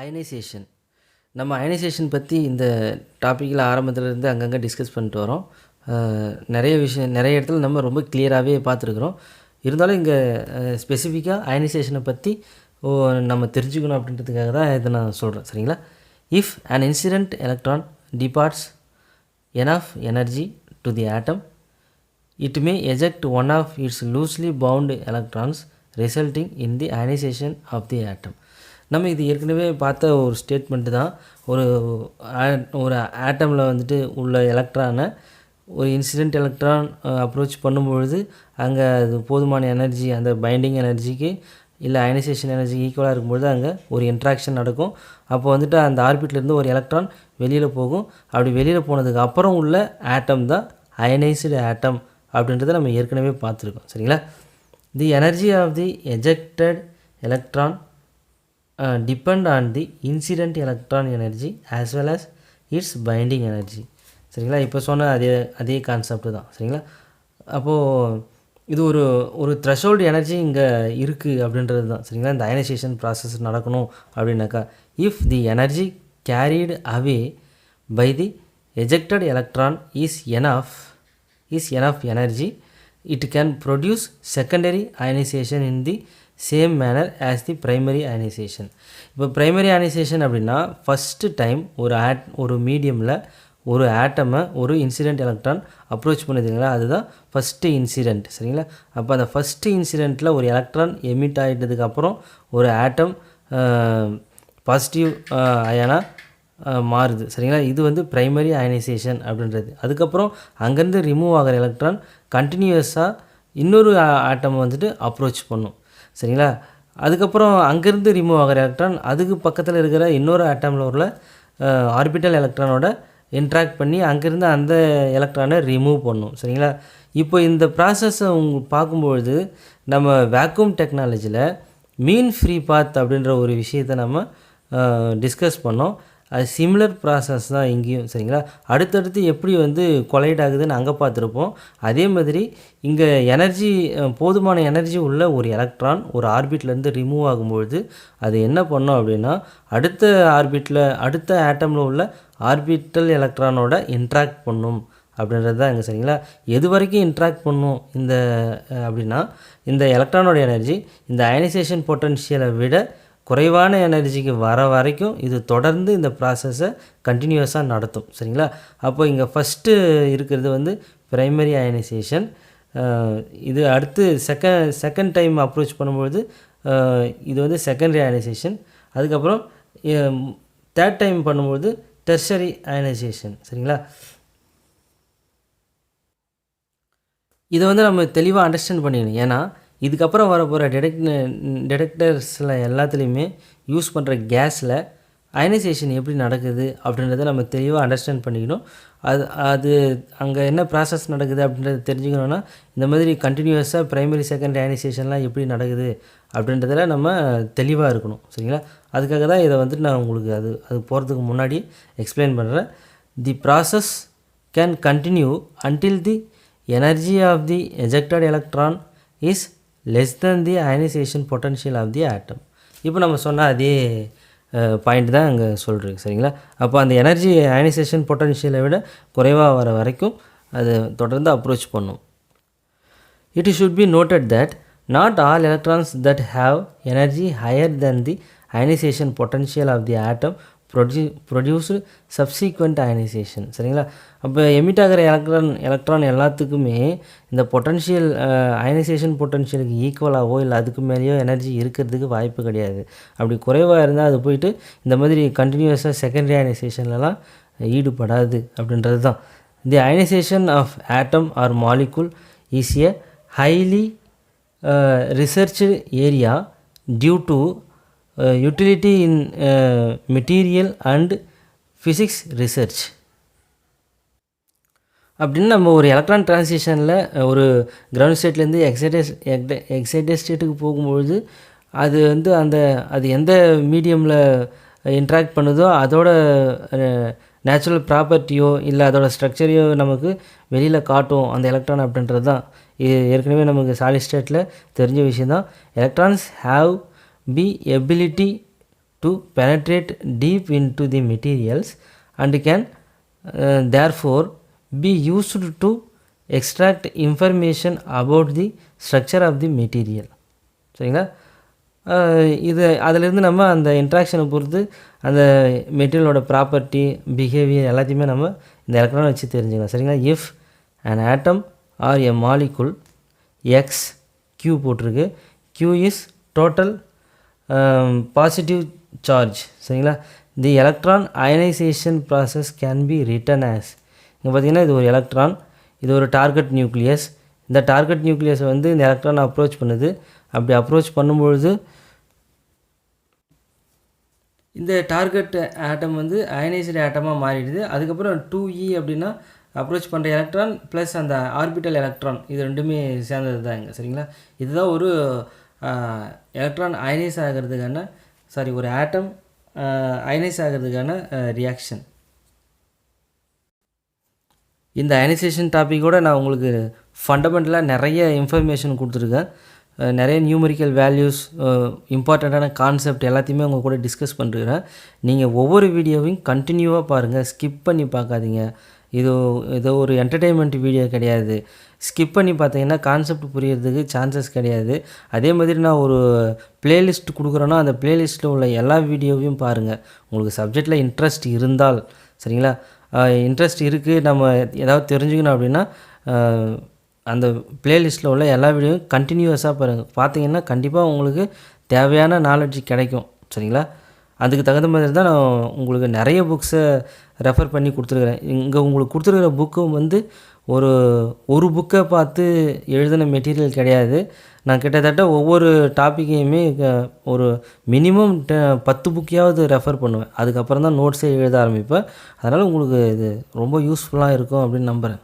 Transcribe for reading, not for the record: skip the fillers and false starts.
Ionisation. நம்ம ionisation பற்றி இந்த டாப்பிக்கில் ஆரம்பத்துலேருந்து அங்கங்கே டிஸ்கஸ் பண்ணிட்டு வரோம். நிறைய இடத்துல நம்ம ரொம்ப கிளியராகவே பார்த்துருக்குறோம். இருந்தாலும் இங்கே ஸ்பெசிஃபிக்காக அயனைசேஷனை பற்றி நம்ம தெரிஞ்சுக்கணும் அப்படின்றதுக்காக தான் இதை நான் சொல்கிறேன். சரிங்களா? If an incident electron departs enough energy to the atom, it may eject one of its loosely bound electrons, resulting in the ionization of the atom. நம்ம இது ஏற்கனவே பார்த்த ஒரு ஸ்டேட்மெண்ட்டு தான். ஒரு ஆட்டமில் வந்துட்டு உள்ள எலக்ட்ரானை ஒரு இன்சிடெண்ட் எலக்ட்ரான் அப்ரோச் பண்ணும்பொழுது அங்கே அது போதுமான எனர்ஜி, அந்த பைண்டிங் எனர்ஜிக்கு இல்லை அயனைசேஷன் எனர்ஜிக்கு ஈக்குவலாக இருக்கும்பொழுது அங்கே ஒரு இன்ட்ராக்ஷன் நடக்கும். அப்போ வந்துட்டு அந்த ஆர்பிட்லேருந்து ஒரு எலக்ட்ரான் வெளியில் போகும். அப்படி வெளியில் போனதுக்கு அப்புறம் உள்ள ஆட்டம் தான் அயனைஸ்டு ஆட்டம் அப்படின்றத நம்ம ஏற்கனவே பார்த்துருக்கோம். சரிங்களா? The energy of the ejected electron depend on the incident electron energy as well as its binding energy. சரிங்களா? இப்போ சொன்ன அதே கான்செப்ட் தான். சரிங்களா? அப்போது இது ஒரு த்ரெஷோல்டு எனர்ஜி இங்கே இருக்குது அப்படின்றது தான். சரிங்களா? இந்த அயனைசேஷன் ப்ராசஸ் நடக்கணும் அப்படின்னாக்கா, if the energy carried away by the ejected electron is enough energy, it can produce secondary ionization in the same manner as the primary ionization. இப்போ primary ionization அப்படின்னா ஃபஸ்ட்டு டைம் ஒரு மீடியமில் ஒரு ஆட்டமை ஒரு incident electron approach பண்ணுதுங்களா, அதுதான் first incident. சரிங்களா? அப்போ அந்த ஃபஸ்ட்டு இன்சிடெண்ட்டில் ஒரு எலக்ட்ரான் எமிட் ஆகிட்டதுக்கப்புறம் ஒரு ஆட்டம் பாசிட்டிவ் அயனாக மாறுது. சரிங்களா? இது வந்து ப்ரைமரி அயனைசேஷன் அப்படின்றது. அதுக்கப்புறம் அங்கேருந்து ரிமூவ் ஆகிற எலக்ட்ரான் கண்டினியூஸாக இன்னொரு ஆட்டம் வந்துட்டு அப்ரோச் பண்ணும். சரிங்களா? அதுக்கப்புறம் அங்கேருந்து ரிமூவ் ஆகிற எலக்ட்ரான் அதுக்கு பக்கத்தில் இருக்கிற இன்னொரு ஆட்டமில் உள்ள ஆர்பிட்டல் எலக்ட்ரானோட இன்ட்ராக்ட் பண்ணி அங்கேருந்து அந்த எலக்ட்ரானை ரிமூவ் பண்ணும். சரிங்களா? இப்போ இந்த ப்ராசஸை பார்க்கும்பொழுது நம்ம வேக்யூம் டெக்னாலஜியில் மீன் ஃப்ரீ பாத் அப்படின்ற ஒரு விஷயத்தை நம்ம டிஸ்கஸ் பண்ணோம். அது சிமிலர் ப்ராசஸ் தான் இங்கேயும். சரிங்களா? அடுத்தடுத்து எப்படி வந்து கொலைட் ஆகுதுன்னு அங்கே பார்த்துருப்போம். அதே மாதிரி இங்கே போதுமான எனர்ஜி உள்ள ஒரு எலக்ட்ரான் ஒரு ஆர்பிட்லேருந்து ரிமூவ் ஆகும்பொழுது அது என்ன பண்ணோம் அப்படின்னா அடுத்த ஆட்டமில் உள்ள ஆர்பிட்டல் எலக்ட்ரானோட இன்ட்ராக்ட் பண்ணும் அப்படின்றது தான் இங்கே. சரிங்களா? எது வரைக்கும் இன்ட்ராக்ட் பண்ணும் அப்படின்னா இந்த எலக்ட்ரானோட எனர்ஜி இந்த அயனைசேஷன் பொட்டன்ஷியலை விட குறைவான எனர்ஜிக்கு வர வரைக்கும் இது தொடர்ந்து இந்த ப்ராசஸை கண்டினியூஸாக நடத்தும். சரிங்களா? அப்போ இங்கே ஃபஸ்ட்டு இருக்கிறது வந்து ப்ரைமரி அயனைசேஷன். இது அடுத்து செகண்ட் டைம் அப்ரோச் பண்ணும்பொழுது இது வந்து செகண்டரி அயனைசேஷன். அதுக்கப்புறம் தேர்ட் டைம் பண்ணும்பொழுது டெர்ஷரி அயனைசேஷன். சரிங்களா? இதை வந்து நம்ம தெளிவாக அண்டர்ஸ்டாண்ட் பண்ணிக்கணும். ஏன்னா இதுக்கப்புறம் வரப்போகிற டிடெக்டர்ஸில் எல்லாத்துலேயுமே யூஸ் பண்ணுற கேஸில் அயனைசேஷன் எப்படி நடக்குது அப்படின்றத நம்ம தெளிவாக அண்டர்ஸ்டாண்ட் பண்ணிக்கணும். அது அங்கே என்ன ப்ராசஸ் நடக்குது அப்படின்றத தெரிஞ்சுக்கணுன்னா இந்த மாதிரி கண்டினியூஸாக ப்ரைமரி செகண்டரி அயனைசேஷன்லாம் எப்படி நடக்குது அப்படின்றதில் நம்ம தெளிவாக இருக்கணும். சரிங்களா? அதுக்காக தான் இதை வந்துட்டு நான் உங்களுக்கு அது போகிறதுக்கு முன்னாடி எக்ஸ்பிளைன் பண்ணுறேன். The process can continue until the energy of the ejected electron is less than the ionization potential of the atom. இப்போ நம்ம சொன்ன அதே பாயிண்ட் தான் அங்கே சொல்கிறது. சரிங்களா? அப்போ அந்த எனர்ஜி அயனைசேஷன் பொட்டன்ஷியலை விட குறைவாக வர வரைக்கும் அது தொடர்ந்து அப்ரோச் பண்ணும். It should be noted that not all electrons that have energy higher than the ionization potential of the atom produced subsequent ionization. சரிங்களா? அப்போ எமிட் ஆகிற எலக்ட்ரான் எல்லாத்துக்குமே இந்த பொட்டன்ஷியல் அயனைசேஷன் பொட்டன்ஷியலுக்கு ஈக்குவலாகவோ இல்லை அதுக்கு மேலேயோ எனர்ஜி இருக்கிறதுக்கு வாய்ப்பு கிடையாது. அப்படி குறைவாக இருந்தால் அது போயிட்டு இந்த மாதிரி கண்டினியூஸாக செகண்டரி அயனைசேஷன்லலாம் ஈடுபடாது அப்படின்றது தான். The ionisation of atom or molecule is a highly researched area due to utility in material and physics research. அப்படின்னு நம்ம ஒரு எலக்ட்ரான் டிரான்சிஷனில் ஒரு கிரவுண்ட் ஸ்டேட்லேருந்து எக்ஸைட்டட் ஸ்டேட்டுக்கு போகும்பொழுது அது வந்து அது எந்த மீடியமில் இன்ட்ராக்ட் பண்ணுதோ அதோட நேச்சுரல் ப்ராப்பர்ட்டியோ இல்லை அதோட ஸ்ட்ரக்சரையோ நமக்கு வெளியில் காட்டும் அந்த எலக்ட்ரான் அப்படின்றது தான். இது ஏற்கனவே நமக்கு சாலிட் ஸ்டேட்டில் தெரிஞ்ச விஷயம் தான். Electrons have be ability to penetrate deep into the materials and can therefore be used to extract information about the structure of the material. சரிங்களா? இது அதிலிருந்து நம்ம அந்த இன்ட்ராக்ஷனை பொறுத்து அந்த மெட்டீரியலோட ப்ராப்பர்ட்டி பிஹேவியர் எல்லாத்தையுமே நம்ம இந்த எலக்ட்ரானை வச்சு தெரிஞ்சுக்கலாம். சரிங்களா? If an atom or a molecule x q போட்டிருக்கு, q is total positive charge. சரிங்களா? the electron ionization process can be written as, இங்கே பார்த்தீங்கன்னா இது ஒரு எலக்ட்ரான், இது ஒரு டார்கெட் நியூக்ளியஸ். இந்த டார்கெட் நியூக்ளியஸை வந்து இந்த எலக்ட்ரான் அப்ரோச் பண்ணுது. அப்படி அப்ரோச் பண்ணும்பொழுது இந்த டார்கெட் ஆட்டம் வந்து அயனைஸ்டு ஆட்டமாக மாறிடுது. அதுக்கப்புறம் 2e அப்படின்னா அப்ரோச் பண்ணுற எலக்ட்ரான் ப்ளஸ் அந்த ஆர்பிட்டல் எலக்ட்ரான், இது ரெண்டுமே சேர்ந்தது தான் இங்கே. சரிங்களா? இதுதான் ஒரு எலக்ட்ரான் அயனைஸ் ஆகிறதுக்கான ஒரு ஆட்டம் அயனைஸ் ஆகிறதுக்கான ரியாக்ஷன். இந்த அயனைசேஷன் டாப்பிக்கோட நான் உங்களுக்கு ஃபண்டமெண்டலாக நிறைய இன்ஃபர்மேஷன் கொடுத்துருக்கேன். நிறைய நியூமரிக்கல் வேல்யூஸ், இம்பார்ட்டண்ட்டான கான்செப்ட் எல்லாத்தையுமே உங்கள் கூட டிஸ்கஸ் பண்ணிருக்கிறேன். நீங்கள் ஒவ்வொரு வீடியோவையும் கண்டினியூவாக பாருங்கள், ஸ்கிப் பண்ணி பார்க்காதீங்க. இது ஒரு என்டர்டெயின்மெண்ட் வீடியோ கிடையாது. ஸ்கிப் பண்ணி பார்த்தீங்கன்னா கான்செப்ட் புரியறதுக்கு சான்சஸ் கிடையாது. அதே மாதிரி நான் ஒரு ப்ளேலிஸ்ட் கொடுக்குறேன்னா அந்த ப்ளேலிஸ்ட்டில் உள்ள எல்லா வீடியோவையும் பாருங்கள். உங்களுக்கு சப்ஜெக்டில் இன்ட்ரெஸ்ட் இருந்தால், சரிங்களா, இன்ட்ரெஸ்ட் இருக்குது, நம்ம ஏதாவது தெரிஞ்சுக்கணும் அப்படின்னா அந்த ப்ளேலிஸ்ட்டில் உள்ள எல்லா வீடியோவும் கண்டினியூஸாக பாருங்கள். பார்த்தீங்கன்னா கண்டிப்பாக உங்களுக்கு தேவையான நாலேஜ் கிடைக்கும். சரிங்களா? அதுக்கு தகுந்த மாதிரி தான் நான் உங்களுக்கு நிறைய புக்ஸை ரெஃபர் பண்ணி கொடுத்துருக்குறேன். இங்கே உங்களுக்கு கொடுத்துருக்குற புக்கும் வந்து ஒரு புக்கை பார்த்து எழுதின மெட்டீரியல் கிடையாது. நான் கிட்டத்தட்ட ஒவ்வொரு டாப்பிக்கையுமே ஒரு மினிமம் 10 புக்கையாவது ரெஃபர் பண்ணுவேன். அதுக்கப்புறம் தான் நோட்ஸே எழுத ஆரம்பிப்பேன். அதனால் உங்களுக்கு இது ரொம்ப யூஸ்ஃபுல்லாக இருக்கும் அப்படின்னு நம்புகிறேன்.